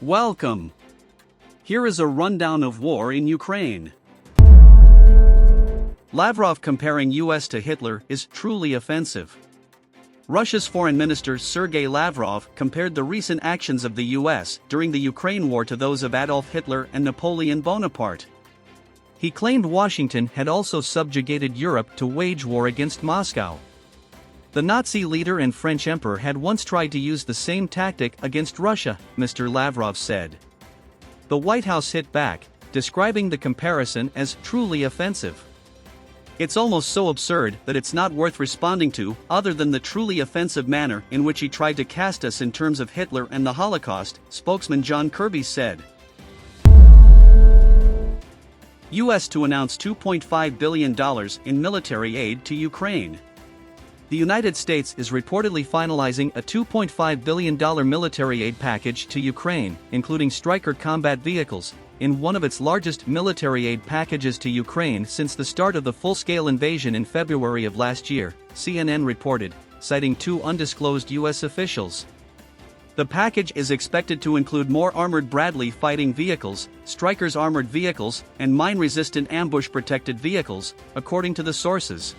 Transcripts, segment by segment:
Welcome. Here is a rundown of war in Ukraine. Lavrov comparing US to Hitler is truly offensive. Russia's Foreign Minister Sergei Lavrov compared the recent actions of the US during the Ukraine war to those of Adolf Hitler and Napoleon Bonaparte. He claimed Washington had also subjugated Europe to wage war against Moscow. The Nazi leader and French emperor had once tried to use the same tactic against Russia, Mr. Lavrov said. The White House hit back, describing the comparison as truly offensive. It's almost so absurd that it's not worth responding to, other than the truly offensive manner in which he tried to cast us in terms of Hitler and the Holocaust, spokesman John Kirby said. U.S. to announce $2.5 billion in military aid to Ukraine. The United States is reportedly finalizing a $2.5 billion military aid package to Ukraine, including Stryker combat vehicles, in one of its largest military aid packages to Ukraine since the start of the full-scale invasion in February of last year, CNN reported, citing two undisclosed U.S. officials. The package is expected to include more armored Bradley fighting vehicles, Strykers armored vehicles, and mine-resistant ambush-protected vehicles, according to the sources.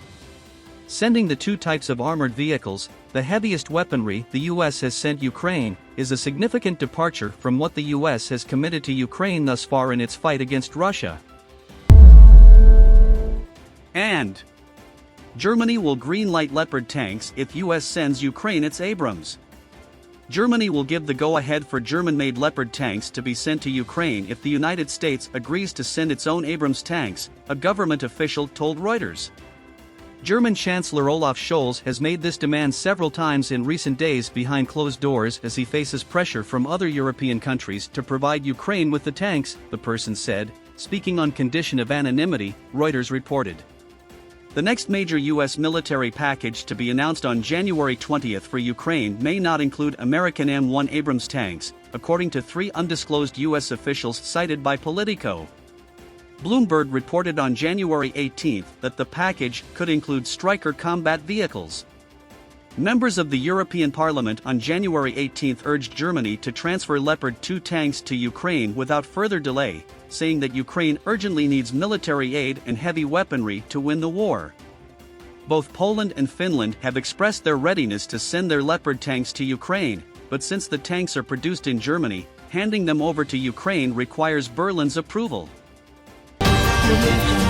Sending the two types of armored vehicles, the heaviest weaponry the U.S. has sent Ukraine, is a significant departure from what the U.S. has committed to Ukraine thus far in its fight against Russia. And Germany will green-light Leopard tanks if U.S. sends Ukraine its Abrams. Germany will give the go-ahead for German-made Leopard tanks to be sent to Ukraine if the United States agrees to send its own Abrams tanks, a government official told Reuters. German Chancellor Olaf Scholz has made this demand several times in recent days behind closed doors as he faces pressure from other European countries to provide Ukraine with the tanks, the person said, speaking on condition of anonymity, Reuters reported. The next major U.S. military package to be announced on January 20 for Ukraine may not include American M1 Abrams tanks, according to three undisclosed U.S. officials cited by Politico. Bloomberg reported on January 18 that the package could include Stryker combat vehicles. Members of the European Parliament on January 18 urged Germany to transfer Leopard 2 tanks to Ukraine without further delay, saying that Ukraine urgently needs military aid and heavy weaponry to win the war. Both Poland and Finland have expressed their readiness to send their Leopard tanks to Ukraine, but since the tanks are produced in Germany, handing them over to Ukraine requires Berlin's approval. Allegation.